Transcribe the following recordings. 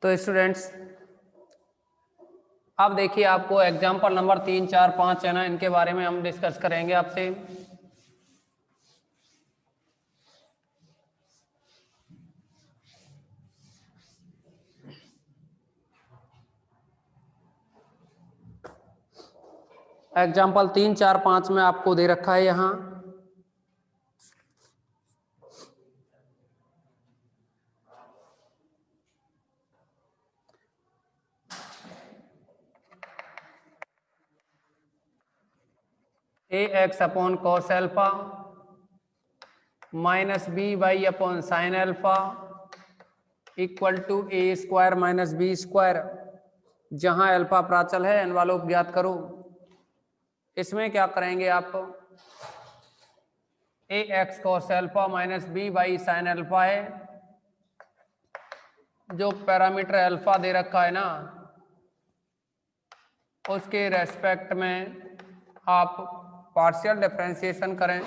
तो स्टूडेंट्स अब देखिए आपको एग्जाम्पल नंबर 3, 4, 5 है ना, इनके बारे में हम डिस्कस करेंगे आपसे। एग्जाम्पल 3, 4, 5 में आपको दे रखा है यहाँ ax upon cos alpha minus B Y upon sine alpha equal to A square minus B square, जहां एल्फा प्राचल है एनवालोप ज्ञात करो। इसमें क्या करेंगे आप, A X cos alpha minus B Y sine alpha है, जो पैरामीटर एल्फा दे रखा है ना उसके रेस्पेक्ट में आप पार्शियल डिफरेंशिएशन करें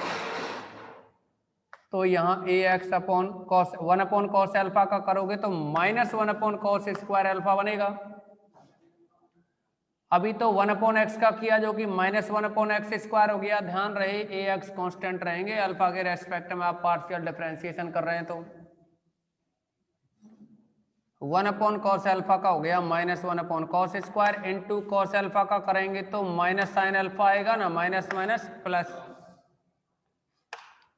तो यहाँ A X upon cos 1 upon cos alpha का करोगे तो minus 1 upon cos square alpha बनेगा। अभी तो 1 अपॉन एक्स का किया जो कि माइनस 1 अपॉन एक्स स्क्वायर हो गया। ध्यान रहे ए एक्स कॉन्स्टेंट रहेंगे, अल्फा के रेस्पेक्ट में आप पार्शियल डिफरेंशिएशन कर रहे हैं तो 1 अपॉन कॉस एल्फा का हो गया minus 1 upon cos square into cos alpha का करेंगे तो माइनस साइन एल्फा आएगा ना, माइनस माइनस प्लस,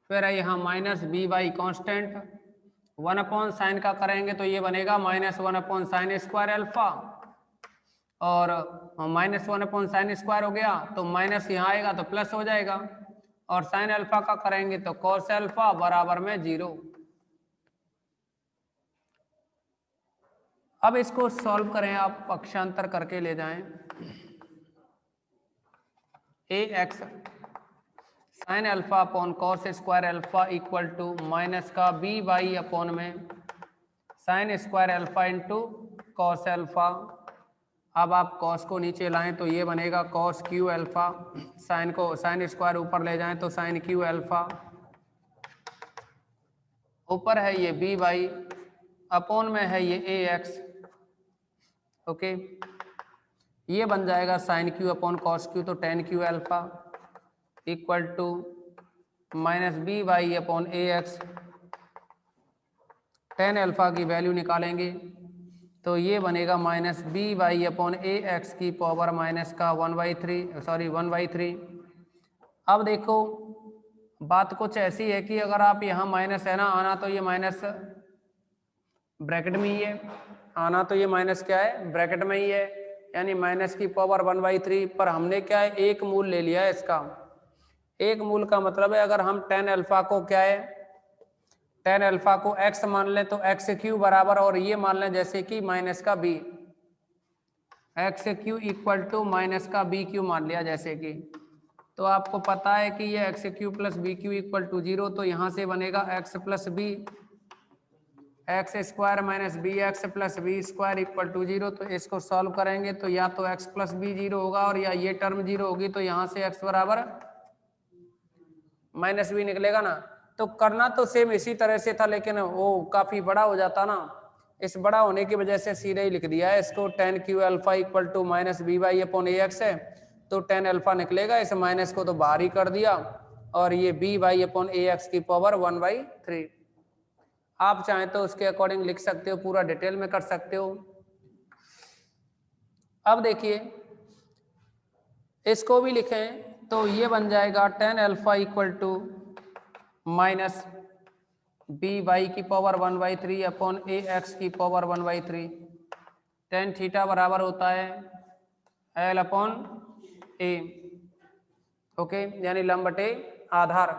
फिर है यहाँ minus B y constant 1 upon sine का करेंगे तो ये बनेगा minus 1 upon sine square alpha, और माइनस 1 अपॉन साइन स्क्वायर हो गया तो माइनस यहाँ आएगा तो प्लस हो जाएगा, और साइन अल्फा का करेंगे तो कॉस अल्फा बराबर में 0। अब इसको सॉल्व करें, आप पक्षांतर करके ले जाएं। A X sine alpha upon cos square alpha equal to minus का बी वाई अपॉन में sine square alpha into cos alpha. अब आप कॉस को नीचे लाएं तो ये बनेगा कॉस क्यू अल्फा, साइन को साइन स्क्वायर ऊपर ले जाएं तो साइन क्यू अल्फा, ऊपर है ये बी वाई अपॉन में है ये ए एक्स। ओके, ये बन जाएगा sine cube upon cos cube तो tan Q alpha equal to minus B Y upon A X. Tan alpha की वैल्यू निकालेंगे तो ये बनेगा माइनस बी वाई अपॉन ए एक्स की पावर माइनस का 1/3। अब देखो बात कुछ ऐसी है कि अगर आप यहाँ माइनस है ना, आना तो ये माइनस ब्रैकेट में ही है, आना तो ये माइनस क्या है ब्रैकेट में ही है, यानी माइनस की पावर 1/3। पर हमने क्या है एक मूल ले लिया है इसका। एक मूल का मतलब है अगर हम टेन अल्फा को क्या है टेन अल्फा को x मान लें तो एक्स क्यू बराबर, और ये मान लें जैसे कि माइनस का b, x q equal to minus का बी क्यू मान लिया जैसे कि, तो आपको पता है कि ये x q plus b q equal to 0, तो यहाँ से बनेगा x plus b x square minus b x plus b square equal to 0। तो इसको सॉल्व करेंगे तो या तो x प्लस बी 0 होगा और या ये टर्म 0 होगी, तो यहाँ से x बराबर माइनस बी निकलेगा ना। तो करना तो सेम इसी तरह से था लेकिन वो काफी बड़ा हो जाता ना, इस बड़ा होने की वजह से सीधे ही लिख दिया है इसको। Tan Q alpha equal to minus B Y upon A x है तो टेन अल्फा निकलेगा, इस माइनस को तो बाहर ही कर दिया, और ये बी वाई अपॉन ए एक्स की पावर 1/3। आप चाहें तो उसके अकॉर्डिंग लिख सकते हो, पूरा डिटेल में कर सकते हो। अब देखिए इसको भी लिखें तो ये बन जाएगा tan alpha equal to minus B y की पावर 1/3 अपॉन ए एक्स की पावर 1/3। टेन थीटा बराबर होता है एल अपॉन ए। ओके, यानी लंब बटे आधार।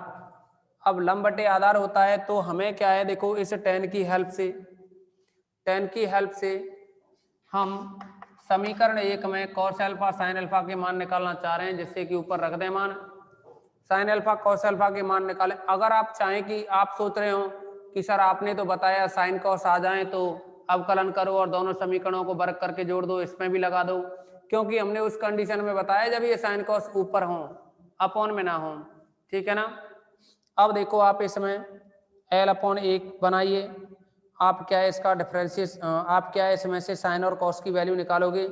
अब लंब बटे आधार होता है तो हमें क्या है, देखो इस टेन की हेल्प से हम समीकरण 1 में कॉस अल्फा साइन अल्फा के मान निकालना चाह रहे हैं, जिससे कि ऊपर रख दें मान साइन अल्फा कॉस अल्फा के मान निकालें। अगर आप चाहें कि आप सोच रहे हो कि सर आपने तो बताया साइन कॉस आ जाए तो अवकलन करो और दोनों समीकरणों को वर्ग करके जोड़ दो, इसमें भी लगा दो, क्योंकि हमने उस कंडीशन में बताया जब ये साइन कॉस ऊपर हो अपॉन में ना हो, ठीक है ना। अब देखो आप इसमें एल अपॉन 1 बनाइए आप क्या है इसका डिफरेंशिएशन, आप क्या है इसमें से साइन और कॉस की वैल्यू निकालोगे।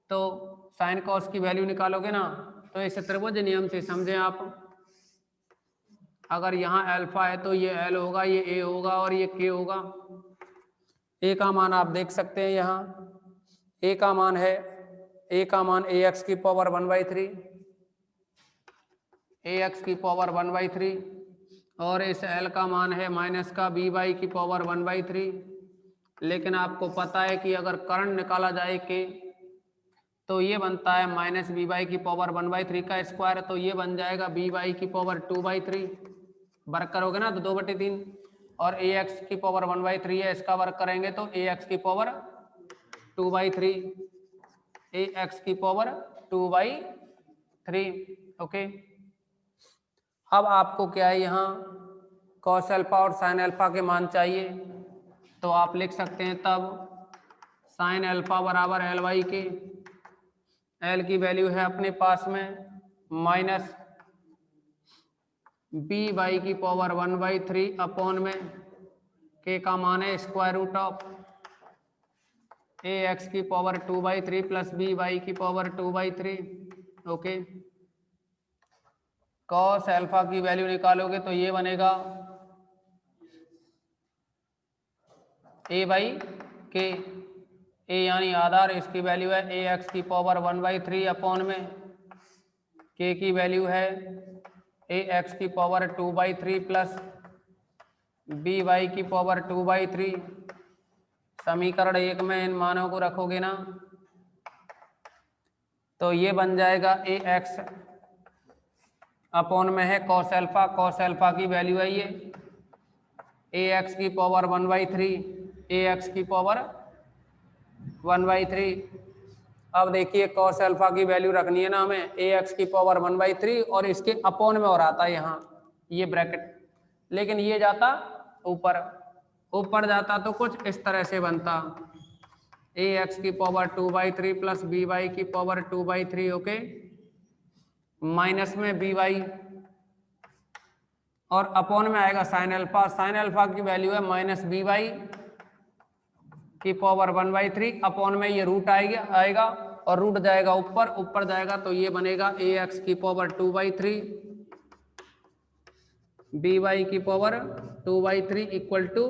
तो साइन कॉस की वैल्यू निकालोगे ना, तो इस त्रिभुज नियम से समझें आप, अगर यहाँ अल्फा है तो ये एल होगा, ये ए होगा और ये के होगा। ए का मान आप देख सकते हैं यहाँ, ए का मान है, ए का मान ए एक्स की पावर 1/3, ए एक्स की पावर 1/3, और इस एल का मान है माइनस का बी वाई की पावर 1/3। लेकिन आपको पता है कि अगर करंट निकाला जाए के, तो ये बनता है माइनस बी वाई की पावर 1/3 का स्क्वायर, तो ये बन जाएगा बी वाई की पावर 2/3। वर्क करोगे ना तो 2/3, और ए एक्स की पावर 1/3 है, इसका वर्क करेंगे तो ए एक्स की पावर 2/3, ए एक्स की पावर 2/3। ओके, अब आपको क्या है यहाँ कॉस अल्फा और साइन अल्फा के मान चाहिए, तो आप लिख सकते हैं तब साइन अल्फा बराबर एल वाई के, एल की वैल्यू है अपने पास में माइनस बी वाई की पावर 1/3 अपॉन में के का मान है square root of a x की पावर 2/3 प्लस बी वाई की पावर 2/3। ओके, कॉस अल्फा की वैल्यू निकालोगे तो ये बनेगा ए बाई के, ए यानी आधार, इसकी वैल्यू है ए एक्स की पावर 1/3 अपॉन में के की वैल्यू है ए एक्स की पावर 2/3 प्लस बी वाई की पावर 2/3। समीकरण 1 में इन मानों को रखोगे ना, तो ये बन जाएगा ए एक्स अपॉन में है कॉस अल्फा, कॉस अल्फा की वैल्यू है ये ए एक्स की पावर 1/3, ए एक्स की पावर 1/3। अब देखिए कॉस अल्फा की वैल्यू रखनी है ना हमें ए एक्स की पावर 1/3, और इसके अपॉन में और आता है यहाँ ये ब्रैकेट, लेकिन ये जाता ऊपर, ऊपर जाता तो कुछ इस तरह से बनता ए एक्स की पावर 2/3 प्लस बी वाई की पावर 2/3। ओके, माइनस में बी वाई और अपॉन में आएगा साइन अल्फा, साइन अल्फा की वैल्यू है माइनस बी वाई की पावर 1/3 अपॉन में ये रूट आएगा और रूट जाएगा ऊपर, ऊपर जाएगा तो ये बनेगा ए एक्स की पावर 2/3 बी वाई की power 2/3 equal to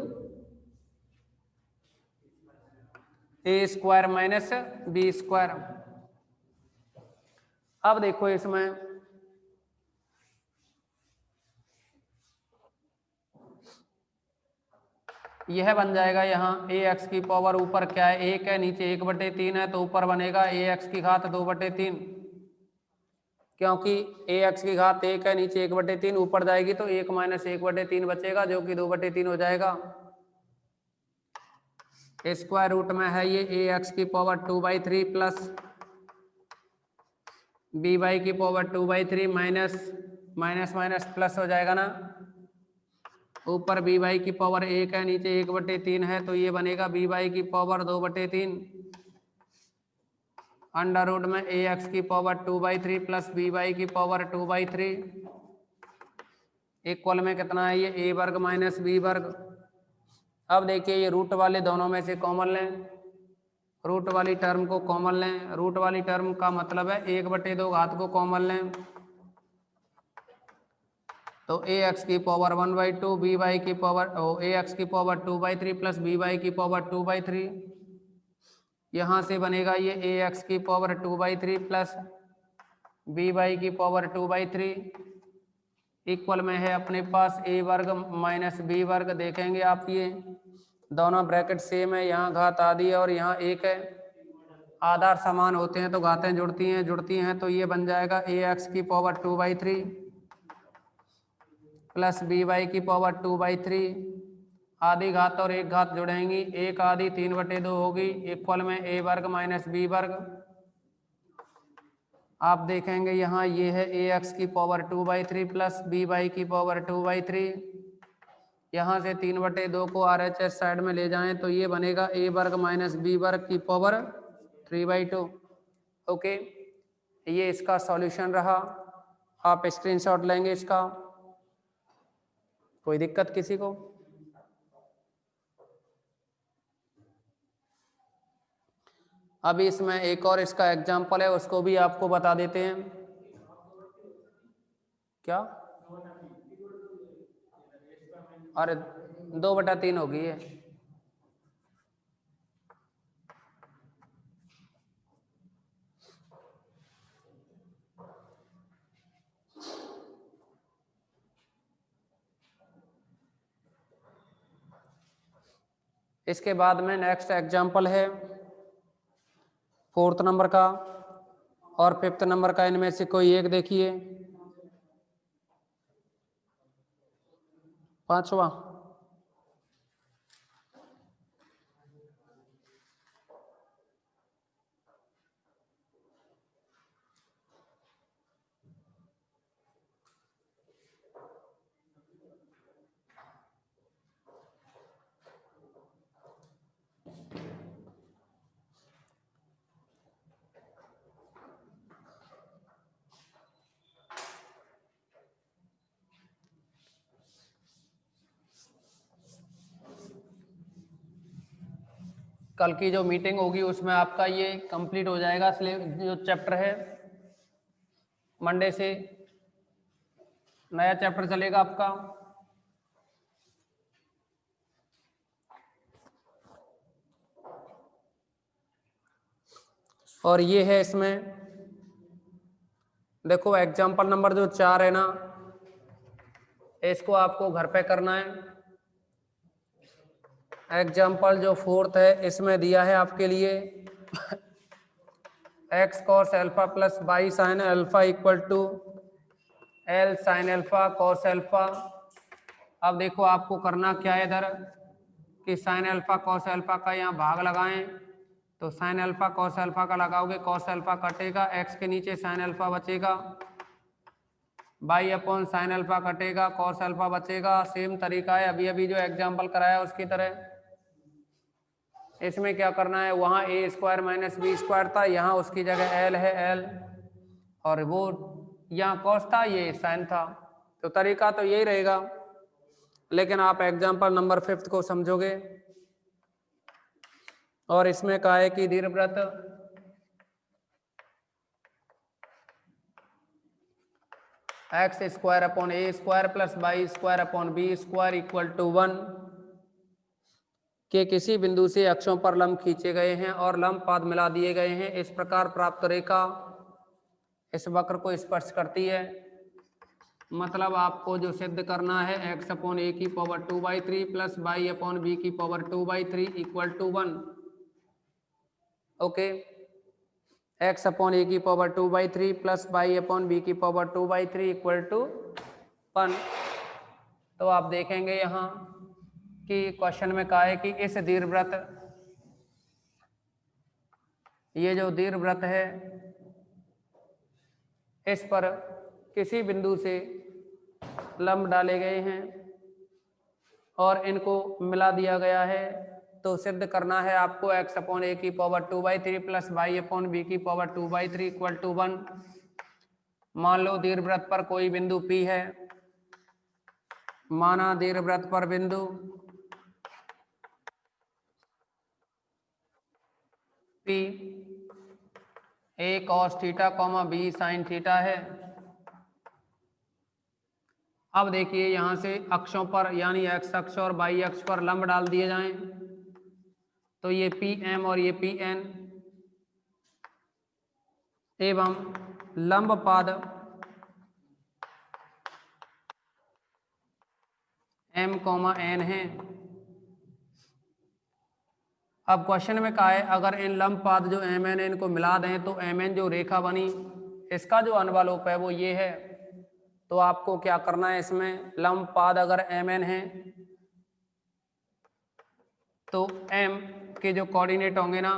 A square minus B square. अब देखो इसमें यह बन जाएगा यहाँ ए एक्स की पावर ऊपर क्या है 1 है, नीचे 1/3 है, तो ऊपर बनेगा ए एक्स की घात 2/3, क्योंकि ए एक्स की घात 1 है, नीचे 1/3, ऊपर जाएगी तो 1 माइनस 1/3 बचेगा जो कि 2/3 हो जाएगा। स्क्वायर रूट में है ये ए एक्स की पावर 2/3 प्लस बी वाई की power 2/3 minus minus minus plus हो जाएगा ना, ऊपर बी वाई की पावर 1 है, नीचे 1/3 है, तो ये बनेगा बी वाई की पावर 2/3 अंडर रूट में ए एक्स की पावर 2/3 प्लस बी वाई की पावर 2/3 इक्वल में कितना है ये ए वर्ग माइनस बी वर्ग। अब देखिए ये रूट वाले दोनों में से कॉमन लें, रूट वाली टर्म को कॉमन लें, रूट वाली टर्म का मतलब है 1/2 घात को कॉमन लें, तो ए एक्स की पावर 1/2 बी वाई की पावर ए एक्स की पावर 2/3 प्लस बी वाई की पावर 2/3, यहाँ से बनेगा ये ए एक्स की पावर 2/3 प्लस बी वाई की पावर 2/3 इक्वल में है अपने पास ए वर्ग माइनस बी वर्ग। देखेंगे आप ये दोनों ब्रैकेट सेम है, यहाँ घात आधी है और यहाँ 1 है, आधार समान होते हैं तो घातें जुड़ती हैं, तो ये बन जाएगा ए एक्स की पावर 2/3 प्लस बी वाई की पावर 2/3, आधी घात और एक घात जुड़ेंगी, एक आधी 3/2 होगी इक्वल में ए वर्ग माइनस बी वर्ग। आप देखेंगे यहाँ ये है ए एक्स की पावर 2/3 प्लस बी वाई की पावर 2/3, यहाँ से 3/2 को RHS साइड में ले जाएं तो ये बनेगा ए वर्ग माइनस बी वर्ग की पावर 3/2। ओके, ये इसका सॉल्यूशन रहा, आप स्क्रीनशॉट लेंगे इसका। कोई दिक्कत किसी को? अभी इसमें एक और इसका एग्जाम्पल है, उसको भी आपको बता देते हैं। क्या? अरे 2/3 हो गई है। इसके बाद में नेक्स्ट एग्जाम्पल है 4th नंबर का और 5th नंबर का, इनमें से कोई एक देखिए। 5वां। कल की जो मीटिंग होगी उसमें आपका ये कंप्लीट हो जाएगा जो चैप्टर है। मंडे से नया चैप्टर चलेगा आपका। और ये है इसमें देखो एग्जाम्पल नंबर जो 4 है ना, इसको आपको घर पे करना है। एग्जाम्पल जो 4th है इसमें दिया है आपके लिए x cos alpha plus y sin alpha equal to l sin alpha cos alpha. अब देखो आपको करना क्या है इधर कि sin अल्फा cos अल्फा का यहाँ भाग लगाएं, तो sin अल्फा cos अल्फा का लगाओगे, cos अल्फा कटेगा, x के नीचे sin अल्फा बचेगा, बाई अपॉन साइन अल्फा कटेगा, कॉस अल्फा बचेगा। सेम तरीका है अभी अभी जो एग्जाम्पल कराया उसकी तरह। इसमें क्या करना है, वहाँ ए स्क्वायर माइनस बी स्क्वायर था, यहाँ उसकी जगह एल है, एल, और वो यहाँ कॉस था, ये साइन था। तो तरीका तो यही रहेगा, लेकिन आप एग्जाम्पल नंबर 5th को समझोगे। और इसमें कहा है कि दीर्घवृत्त x square upon a square plus y square upon b square equal to 1 के किसी बिंदु से अक्षों पर लंब खींचे गए हैं और लंब पाद मिला दिए गए हैं। इस प्रकार प्राप्त रेखा इस वक्र को स्पर्श करती है। मतलब आपको जो सिद्ध करना है x अपॉन ए की power 2/3 plus Y upon B की power 2/3 equal to 1। Okay, x upon ए की power 2/3 plus Y upon B की पावर 2/3 इक्वल टू 1। तो आप देखेंगे यहाँ कि क्वेश्चन में कहा है कि इस दीर्घवृत्त, ये जो दीर्घवृत्त है इस पर किसी बिंदु से लंब डाले गए हैं और इनको मिला दिया गया है। तो सिद्ध करना है आपको x अपॉन ए की power 2/3 plus Y upon B की पावर 2/3 इक्वल टू 1। मान लो दीर्घवृत्त पर कोई बिंदु P है, माना दीर्घवृत्त पर बिंदु P a cos theta comma b sin theta है। अब देखिए यहाँ से अक्षों पर यानी x अक्ष और y अक्ष पर लंब डाल दिए जाएं, तो ये PM और ये PN एवं लंब पाद M, N है। अब क्वेश्चन में कहा है अगर इन लंब पाद जो MN इनको मिला दें तो MN जो रेखा बनी इसका जो अनुवालोप है वो ये है। तो आपको क्या करना है, इसमें लंब पाद अगर MN है तो M के जो कोऑर्डिनेट होंगे ना,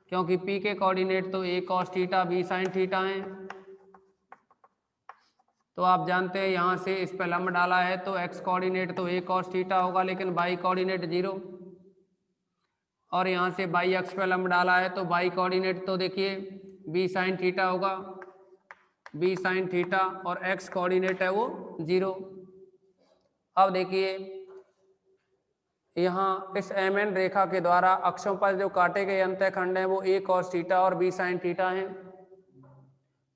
क्योंकि P के कोऑर्डिनेट तो a cos theta b sin theta हैं, तो आप जानते हैं यहाँ से इस पे लंब डाला है तो x कोऑर्डिनेट तो a cos थीटा होगा, लेकिन y कोऑर्डिनेट 0, और यहाँ से y अक्ष पे लंब डाला है तो y कोऑर्डिनेट तो देखिए b sin थीटा होगा, b sin थीटा, और x कोऑर्डिनेट है वो 0। अब देखिए यहाँ इस mn रेखा के द्वारा अक्षों पर जो काटे गए अंतःखंड हैं वो a cos थीटा और b sin थीटा हैं।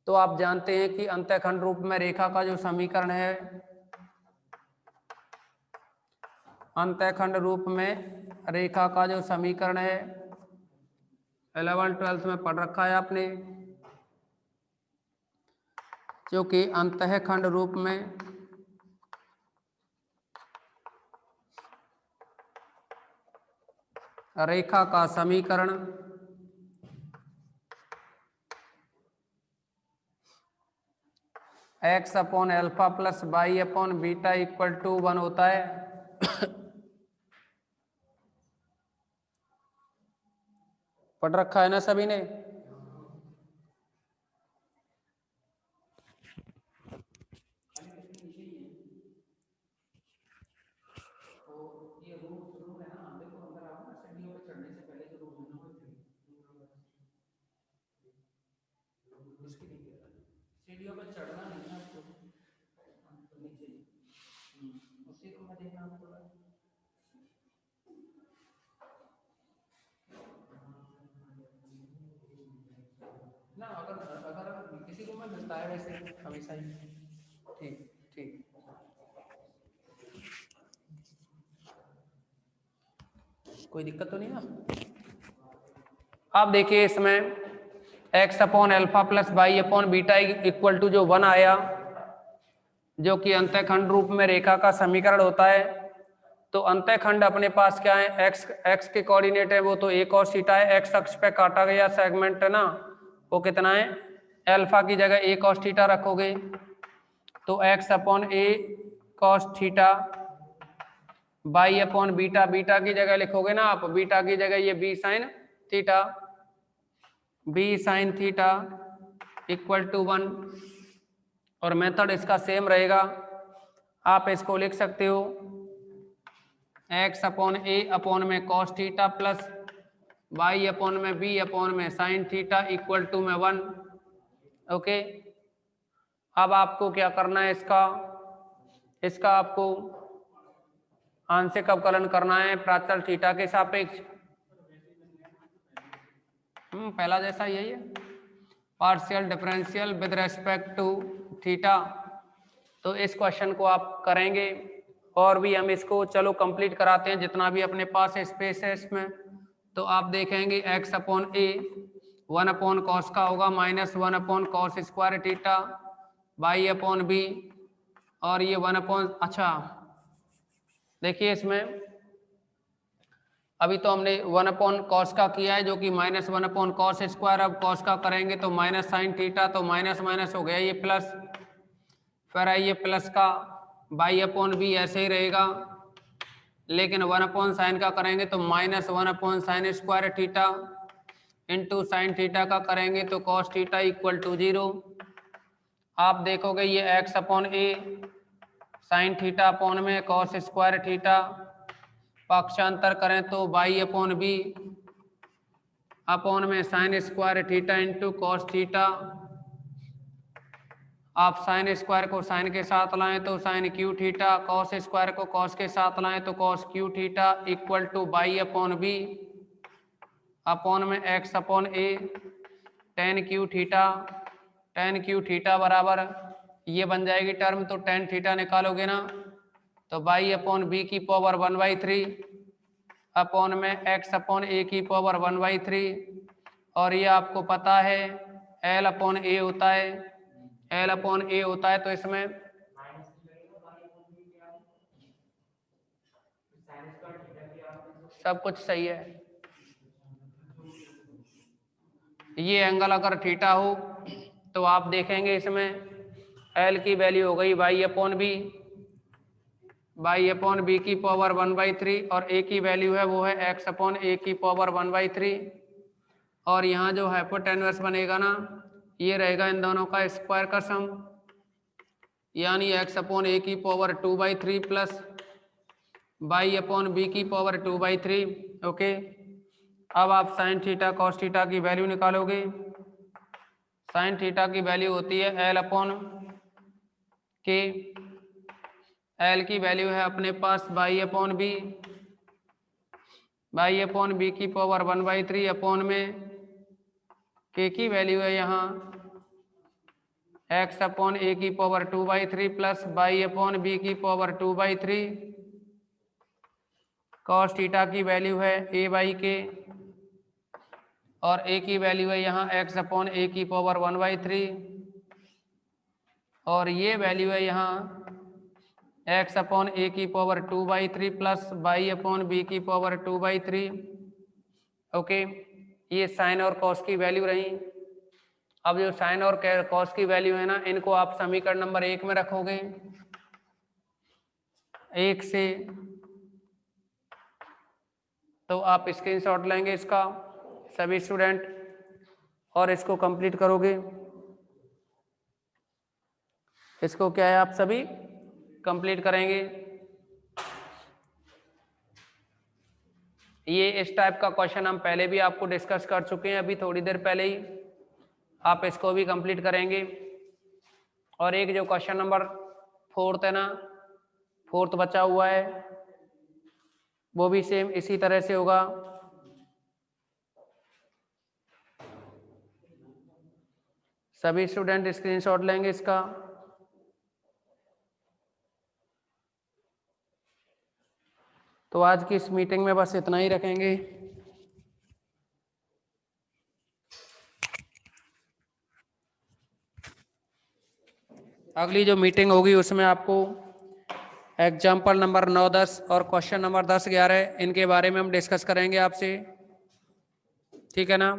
तो आप जानते हैं कि अंतःखंड रूप में रेखा का जो समीकरण है, अंतःखंड रूप में रेखा का जो समीकरण है 11th-12th में पढ़ रखा है आपने, जो कि अंतःखंड रूप में रेखा का समीकरण x upon alpha plus Y upon beta equal to 1 होता है। पढ़ रखा है ना सभी ने? सीढ़ियों पर चढ़ना नहीं है आपको, नीचे उसी को मैं देखना आपको ना, अगर किसी को मैं मिलता है वैसे हमेशा ही। ठीक ठीक, कोई दिक्कत तो नहीं ना? आप देखिए इसमें x upon alpha plus Y upon beta equal to जो 1 आया, जो कि अंतःखंड रूप में रेखा का समीकरण होता है। तो अंतःखंड अपने पास क्या है, x के कोऑर्डिनेट है वो तो a cos थीटा है, x अक्ष पे काटा गया सेगमेंट है ना, वो कितना है, एल्फा की जगह a cos थीटा रखोगे तो x upon a cos theta by upon beta, beta की जगह लिखोगे ना आप, बीटा की जगह ये b sine theta, b sine theta equal to 1, और मेथड इसका सेम रहेगा। आप इसको लिख सकते हो x अपॉन a अपॉन में cos theta plus y upon में b अपॉन में साइन थीटा इक्वल टू में 1। ओके, अब आपको क्या करना है, इसका आपको आंशिक अवकलन करना है प्राचल थीटा के सापेक्ष। पहला जैसा यही है, partial differential with respect to theta. तो इस क्वेश्चन को आप करेंगे, और भी हम इसको चलो कंप्लीट कराते हैं जितना भी अपने पास स्पेस है इसमें। तो आप देखेंगे x upon a 1 upon cos का होगा minus 1 upon cos square theta by upon b, और ये 1 अपॉन, अच्छा देखिए इसमें अभी तो हमने 1 अपॉन कॉस का किया है जो कि माइनस 1 अपॉन कॉस स्क्वायर, अब कॉस का करेंगे तो माइनस साइन थीटा, तो माइनस माइनस हो गया ये प्लस, फिर ये प्लस का बाई अपॉन बी ऐसे ही रहेगा, लेकिन 1 अपॉन साइन का करेंगे तो minus 1 upon sine square theta into sine theta का करेंगे तो कॉस थीटा इक्वल टू 0। आप देखोगे ये x upon A sine theta upon में कॉस स्क्वायर थीटा, पक्षांतर करें तो बाई अपॉन बी अपॉन में sine square theta into cos theta. आप साइन स्क्वायर को साइन के साथ लाएं तो sine cube theta, cos square को कॉस के साथ लाएं तो cos cube theta equal to by upon B upon में X upon A tan cube theta. Tan cube theta बराबर ये बन जाएगी टर्म, तो टेन थीटा निकालोगे ना तो बाई अपॉन बी की पावर 1/3 अपॉन में एक्स अपॉन ए की पावर 1/3, और ये आपको पता है एल अपॉन ए होता है, एल अपॉन ए होता है। तो इसमें सब कुछ सही है। ये एंगल अगर थीटा हो तो आप देखेंगे इसमें एल की वैल्यू हो गई y upon B, by upon B की पावर 1/3, और ए की वैल्यू है वो है एक्स अपॉन ए की पावर 1/3, और यहाँ जो हाइपोटेन्यूस बनेगा ना ये रहेगा इन दोनों का स्क्वायर का सम, यानी एक्स अपॉन ए की power 2/3 plus by upon B की पावर 2/3। ओके, अब आप साइन थीटा कॉस थीटा की वैल्यू निकालोगे। साइन थीटा की वैल्यू होती है एल अपॉन के, एल की वैल्यू है अपने पास by upon B by upon B की पावर 1/3 अपॉन में के की वैल्यू है यहाँ x अपॉन ए की power 2/3 plus by upon B की पावर 2/3 कॉस थीटा की वैल्यू है a बाई के और a की वैल्यू है यहाँ x अपॉन ए की पावर 1/3 और ये वैल्यू है यहाँ x अपॉन ए की power 2/3 plus by upon B की पावर 2/3। ओके, ये साइन और कॉस की वैल्यू रही। अब जो साइन और कॉस की वैल्यू है ना, इनको आप समीकरण नंबर 1 में रखोगे 1 से, तो आप स्क्रीनशॉट लेंगे इसका सभी स्टूडेंट और इसको कंप्लीट करोगे। इसको क्या है, आप सभी कंप्लीट करेंगे। ये इस टाइप का क्वेश्चन हम पहले भी आपको डिस्कस कर चुके हैं, अभी थोड़ी देर पहले ही। आप इसको भी कंप्लीट करेंगे। और एक जो क्वेश्चन नंबर 4 है ना, 4 बचा हुआ है, वो भी सेम इसी तरह से होगा। सभी स्टूडेंट स्क्रीनशॉट लेंगे इसका। तो आज की इस मीटिंग में बस इतना ही रखेंगे। अगली जो मीटिंग होगी उसमें आपको एग्जाम्पल नंबर 9, 10 और क्वेश्चन नंबर 10, 11 इनके बारे में हम डिस्कस करेंगे आपसे। ठीक है ना।